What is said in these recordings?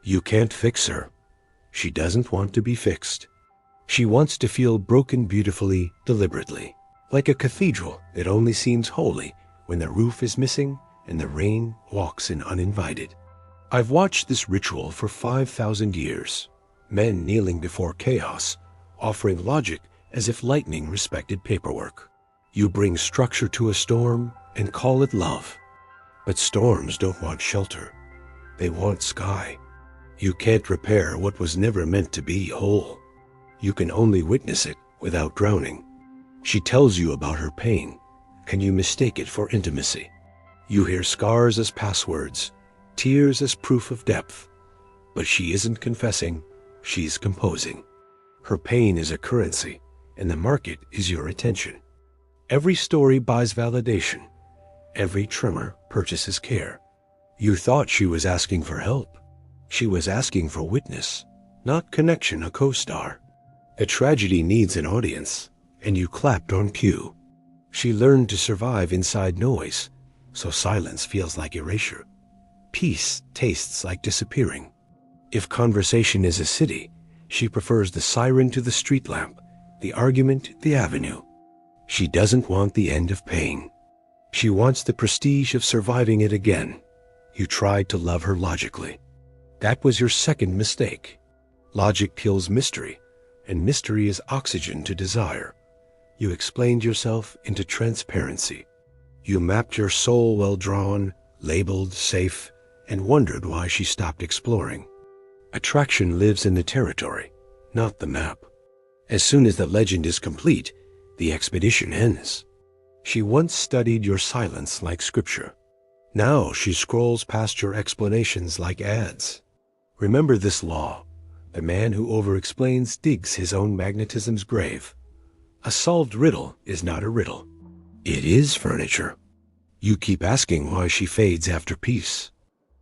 You can't fix her. She doesn't want to be fixed. She wants to feel broken beautifully, deliberately. Like a cathedral that only seems holy when the roof is missing and the rain walks in uninvited. I've watched this ritual for 5,000 years. Men kneeling before chaos, offering logic as if lightning respected paperwork. You bring structure to a storm and call it love. But storms don't want shelter. They want sky. You can't repair what was never meant to be whole. You can only witness it without drowning. She tells you about her pain. Can you mistake it for intimacy? You hear scars as passwords, tears as proof of depth. But she isn't confessing, she's composing. Her pain is a currency, and the market is your attention. Every story buys validation. Every tremor purchases care. You thought she was asking for help. She was asking for witness, not connection, a co-star. A tragedy needs an audience, and you clapped on cue. She learned to survive inside noise, so silence feels like erasure. Peace tastes like disappearing. If conversation is a city, she prefers the siren to the street lamp, the argument, the avenue. She doesn't want the end of pain. She wants the prestige of surviving it again. You tried to love her logically. That was your second mistake. Logic kills mystery, and mystery is oxygen to desire. You explained yourself into transparency. You mapped your soul well drawn, labeled, safe, and wondered why she stopped exploring. Attraction lives in the territory, not the map. As soon as the legend is complete, the expedition ends. She once studied your silence like scripture. Now she scrolls past your explanations like ads. Remember this law. The man who over-explains digs his own magnetism's grave. A solved riddle is not a riddle. It is furniture. You keep asking why she fades after peace.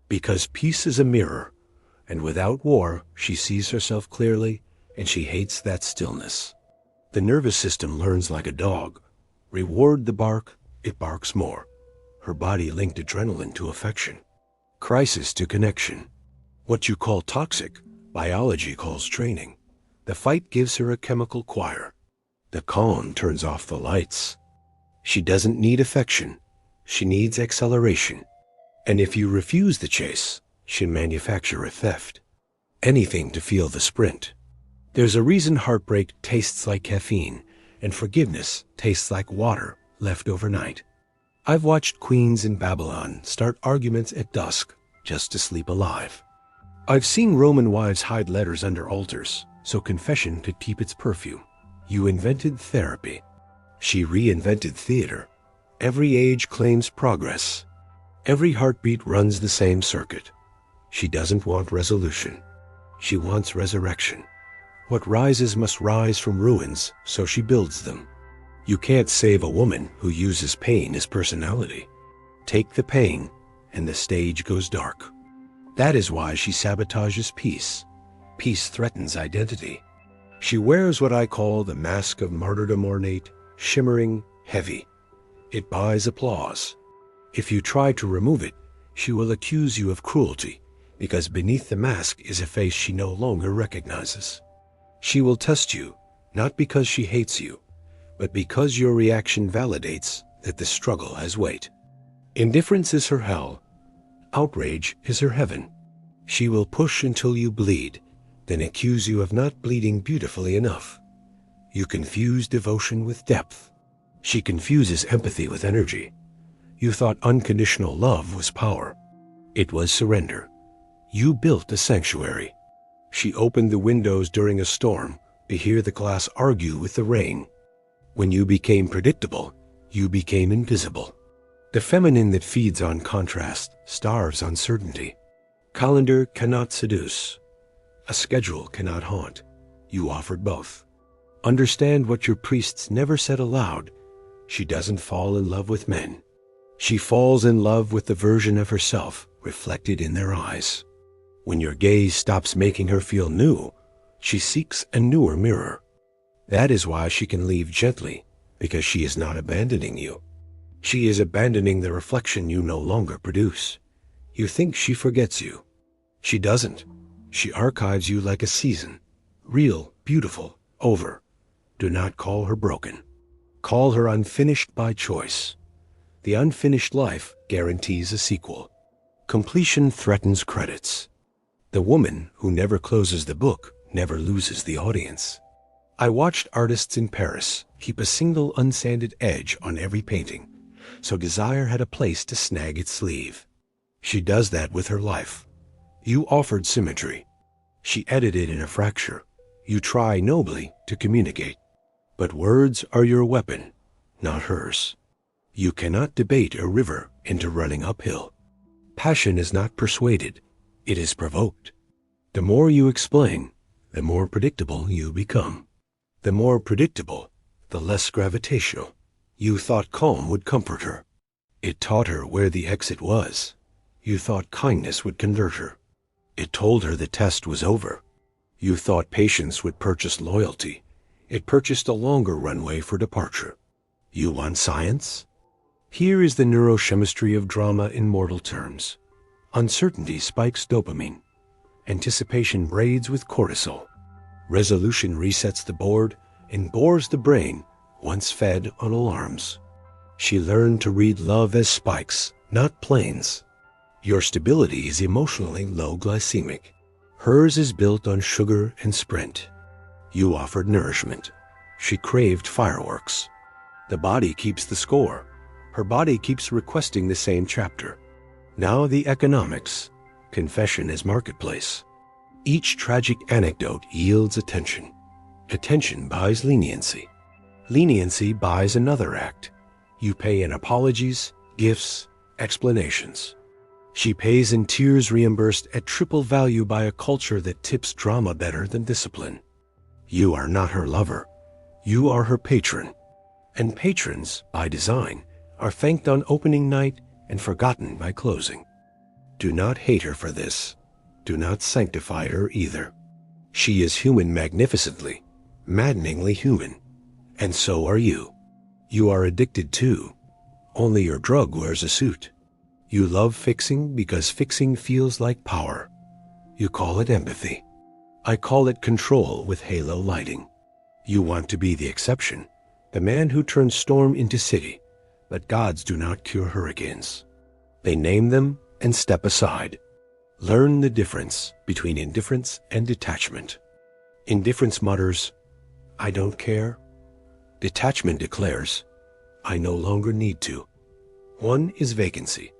Because peace is a mirror, and without war, she sees herself clearly, and she hates that stillness. The nervous system learns like a dog. Reward the bark, it barks more. Her body linked adrenaline to affection. Crisis to connection. What you call toxic, biology calls training. The fight gives her a chemical choir. The calm turns off the lights. She doesn't need affection. She needs acceleration. And if you refuse the chase, she'll manufacture a theft. Anything to feel the sprint. There's a reason heartbreak tastes like caffeine, and forgiveness tastes like water left overnight. I've watched queens in Babylon start arguments at dusk just to sleep alive. I've seen Roman wives hide letters under altars so confession could keep its perfume. You invented therapy. She reinvented theater. Every age claims progress. Every heartbeat runs the same circuit. She doesn't want resolution. She wants resurrection. What rises must rise from ruins, so she builds them. You can't save a woman who uses pain as personality. Take the pain, and the stage goes dark. That is why she sabotages peace. Peace threatens identity. She wears what I call the mask of martyrdom, ornate, shimmering, heavy. It buys applause. If you try to remove it, she will accuse you of cruelty, because beneath the mask is a face she no longer recognizes. She will test you, not because she hates you, but because your reaction validates that the struggle has weight. Indifference is her hell. Outrage is her heaven. She will push until you bleed, then accuse you of not bleeding beautifully enough. You confuse devotion with depth. She confuses empathy with energy. You thought unconditional love was power. It was surrender. You built a sanctuary. She opened the windows during a storm to hear the glass argue with the rain. When you became predictable, you became invisible. The feminine that feeds on contrast starves on certainty. Calendar cannot seduce. A schedule cannot haunt. You offered both. Understand what your priests never said aloud. She doesn't fall in love with men. She falls in love with the version of herself reflected in their eyes. When your gaze stops making her feel new, she seeks a newer mirror. That is why she can leave gently, because she is not abandoning you. She is abandoning the reflection you no longer produce. You think she forgets you. She doesn't. She archives you like a season. Real, beautiful, over. Do not call her broken. Call her unfinished by choice. The unfinished life guarantees a sequel. Completion threatens credits. The woman who never closes the book never loses the audience. I watched artists in Paris keep a single unsanded edge on every painting, so desire had a place to snag its sleeve. She does that with her life. You offered symmetry. She edited in a fracture. You try nobly to communicate. But words are your weapon, not hers. You cannot debate a river into running uphill. Passion is not persuaded, it is provoked. The more you explain, the more predictable you become. The more predictable, the less gravitational. You thought calm would comfort her. It taught her where the exit was. You thought kindness would convert her. It told her the test was over. You thought patience would purchase loyalty. It purchased a longer runway for departure. You want science? Here is the neurochemistry of drama in mortal terms. Uncertainty spikes dopamine. Anticipation raids with cortisol. Resolution resets the board and bores the brain once fed on alarms. She learned to read love as spikes, not planes. Your stability is emotionally low glycemic. Hers is built on sugar and sprint. You offered nourishment. She craved fireworks. The body keeps the score. Her body keeps requesting the same chapter. Now the economics. Confession is marketplace. Each tragic anecdote yields attention. Attention buys leniency. Leniency buys another act. You pay in apologies, gifts, explanations. She pays in tears reimbursed at triple value by a culture that tips drama better than discipline. You are not her lover. You are her patron. And patrons, by design, are thanked on opening night and forgotten by closing. Do not hate her for this. Do not sanctify her either. She is human magnificently, maddeningly human. And so are you. You are addicted too. Only your drug wears a suit. You love fixing because fixing feels like power. You call it empathy. I call it control with halo lighting. You want to be the exception, the man who turns storm into city, but gods do not cure hurricanes. They name them and step aside. Learn the difference between indifference and detachment. Indifference mutters, I don't care. Detachment declares, I no longer need to. One is vacancy.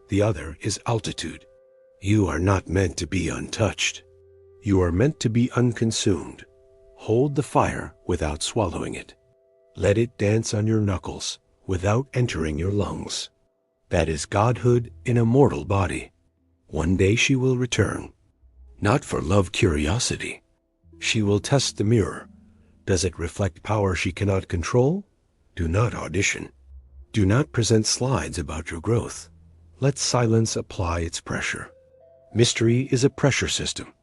The other is altitude. You are not meant to be untouched. You are meant to be unconsumed. Hold the fire without swallowing it. Let it dance on your knuckles without entering your lungs. That is godhood in a mortal body. One day she will return. Not for love curiosity. She will test the mirror. Does it reflect power she cannot control? Do not audition. Do not present slides about your growth. Let silence apply its pressure. Mystery is a pressure system.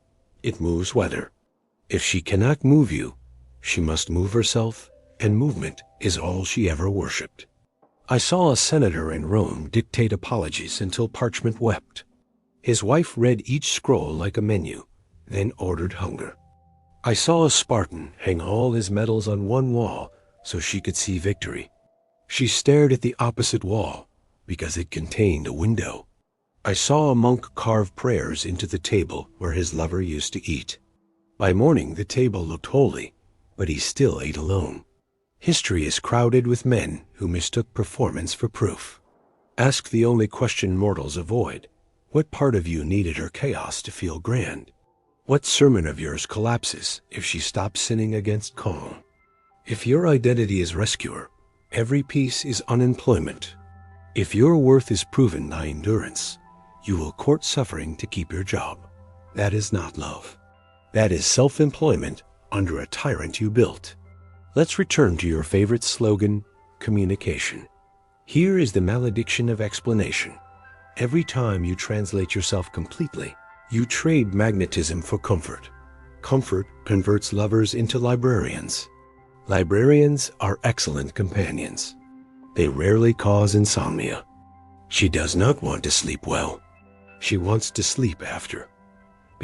It moves weather. If she cannot move you, she must move herself, and movement is all she ever worshipped. I saw a senator in Rome dictate apologies until parchment wept. His wife read each scroll like a menu, then ordered hunger. I saw a Spartan hang all his medals on one wall so she could see victory. She stared at the opposite wall because it contained a window. I saw a monk carve prayers into the table where his lover used to eat. By morning the table looked holy, but he still ate alone. History is crowded with men who mistook performance for proof. Ask the only question mortals avoid. What part of you needed her chaos to feel grand? What sermon of yours collapses if she stops sinning against calm? If your identity is rescuer, every piece is unemployment. If your worth is proven by endurance, you will court suffering to keep your job. That is not love. That is self-employment under a tyrant you built. Let's return to your favorite slogan, communication. Here is the malediction of explanation. Every time you translate yourself completely, you trade magnetism for comfort. Comfort converts lovers into librarians. Librarians are excellent companions. They rarely cause insomnia. She does not want to sleep well. She wants to sleep after.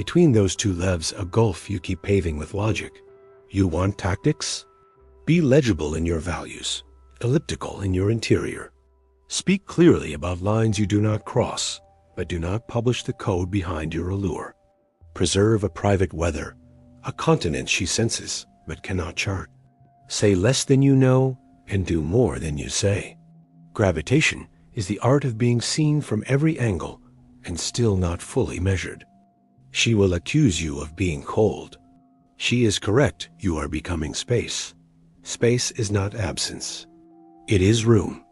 Between those two lives a gulf you keep paving with logic. You want tactics? Be legible in your values, elliptical in your interior. Speak clearly about lines you do not cross, but do not publish the code behind your allure. Preserve a private weather, a continent she senses but cannot chart. Say less than you know and do more than you say. Gravitation is the art of being seen from every angle and still not fully measured. She will accuse you of being cold. She is correct, you are becoming space. Space is not absence. It is room.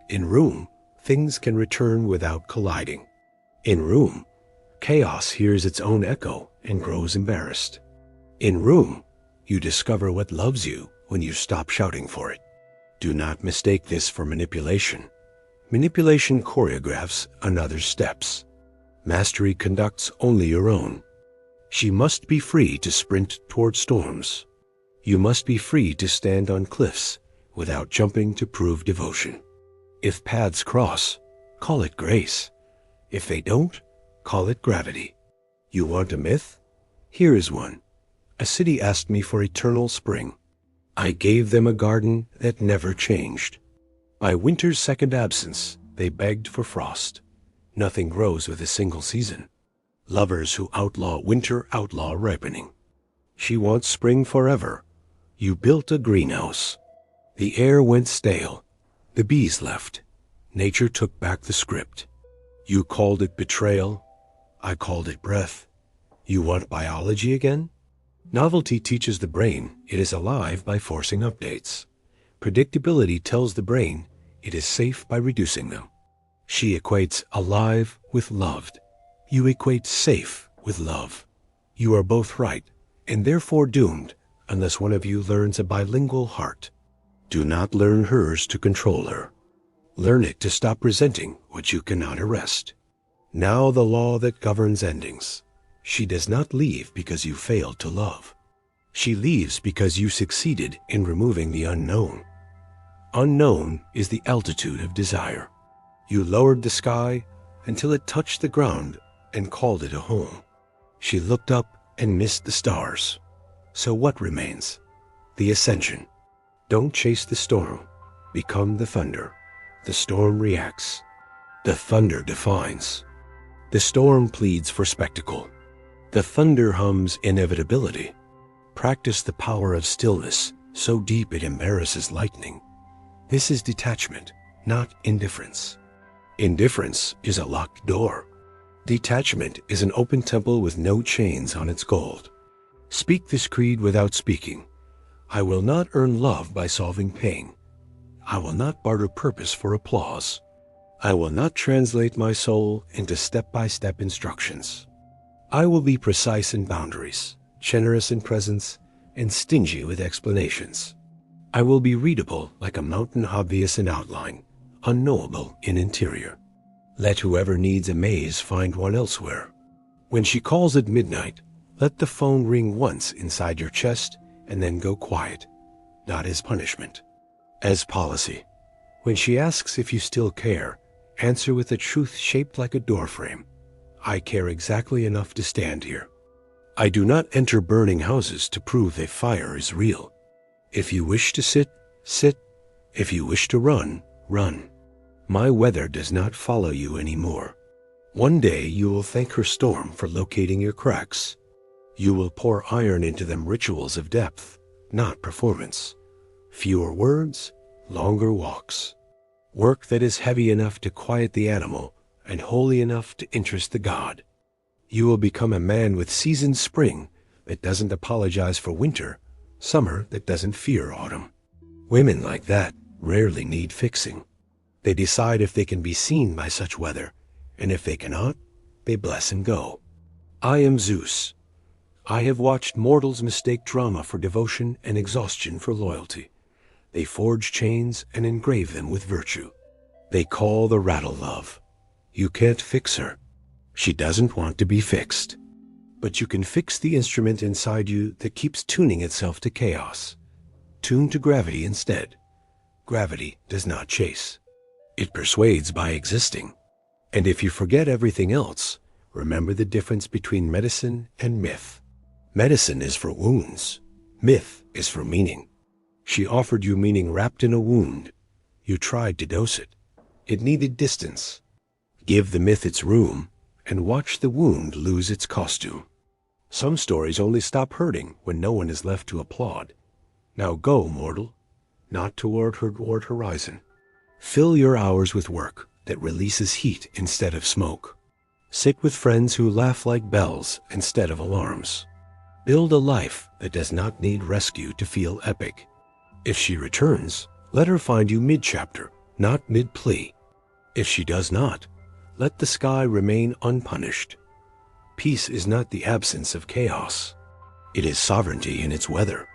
In room, things can return without colliding. In room, chaos hears its own echo and grows embarrassed. In room, you discover what loves you when you stop shouting for it. Do not mistake this for manipulation. Manipulation choreographs another's steps. Mastery conducts only your own. She must be free to sprint toward storms. You must be free to stand on cliffs without jumping to prove devotion. If paths cross, call it grace. If they don't, call it gravity. You want a myth? Here is one. A city asked me for eternal spring. I gave them a garden that never changed. By winter's second absence, they begged for frost. Nothing grows with a single season. Lovers who outlaw winter outlaw ripening. She wants spring forever. You built a greenhouse. The air went stale. The bees left. Nature took back the script. You called it betrayal. I called it breath. You want biology again? Novelty teaches the brain it is alive by forcing updates. Predictability tells the brain it is safe by reducing them. She equates alive with loved. You equate safe with love. You are both right, and therefore doomed unless one of you learns a bilingual heart. Do not learn hers to control her. Learn it to stop resenting what you cannot arrest. Now the law that governs endings. She does not leave because you failed to love. She leaves because you succeeded in removing the unknown. Unknown is the altitude of desire. You lowered the sky until it touched the ground and called it a home. She looked up and missed the stars. So what remains? The ascension. Don't chase the storm. Become the thunder. The storm reacts. The thunder defines. The storm pleads for spectacle. The thunder hums inevitability. Practice the power of stillness so deep it embarrasses lightning. This is detachment, not indifference. Indifference is a locked door. Detachment is an open temple with no chains on its gold. Speak this creed without speaking. I will not earn love by solving pain. I will not barter purpose for applause. I will not translate my soul into step-by-step instructions. I will be precise in boundaries, generous in presence, and stingy with explanations. I will be readable like a mountain obvious in outline, unknowable in interior. Let whoever needs a maze find one elsewhere. When she calls at midnight, let the phone ring once inside your chest and then go quiet, not as punishment, as policy. When she asks if you still care, answer with a truth shaped like a doorframe. I care exactly enough to stand here. I do not enter burning houses to prove a fire is real. If you wish to sit, sit. If you wish to run, run. My weather does not follow you anymore. One day you will thank her storm for locating your cracks. You will pour iron into them rituals of depth, not performance. Fewer words, longer walks. Work that is heavy enough to quiet the animal and holy enough to interest the god. You will become a man with seasoned spring that doesn't apologize for winter, summer that doesn't fear autumn. Women like that rarely need fixing. They decide if they can be seen by such weather, and if they cannot, they bless and go. I am Zeus. I have watched mortals mistake drama for devotion and exhaustion for loyalty. They forge chains and engrave them with virtue. They call the rattle love. You can't fix her. She doesn't want to be fixed. But you can fix the instrument inside you that keeps tuning itself to chaos. Tune to gravity instead. Gravity does not chase. It persuades by existing. And if you forget everything else, Remember the difference between medicine and myth. Medicine is for wounds. Myth is for meaning. She offered you meaning wrapped in a wound. You tried to dose it. It needed distance. Give the myth its room and watch the wound lose its costume. Some stories only stop hurting when no one is left to applaud. Now go, mortal, not toward horizon. Fill your hours with work that releases heat instead of smoke. Sit with friends who laugh like bells instead of alarms. Build a life that does not need rescue to feel epic. If she returns, let her find you mid-chapter, not mid-plea. If she does not, let the sky remain unpunished. Peace is not the absence of chaos. It is sovereignty in its weather.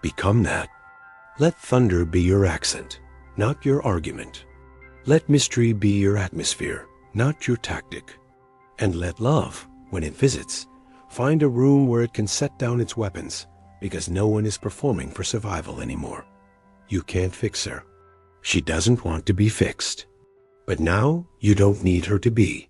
Become that. Let thunder be your accent, not your argument. Let mystery be your atmosphere, not your tactic. And let love, when it visits, find a room where it can set down its weapons, because no one is performing for survival anymore. You can't fix her. She doesn't want to be fixed. But now you don't need her to be.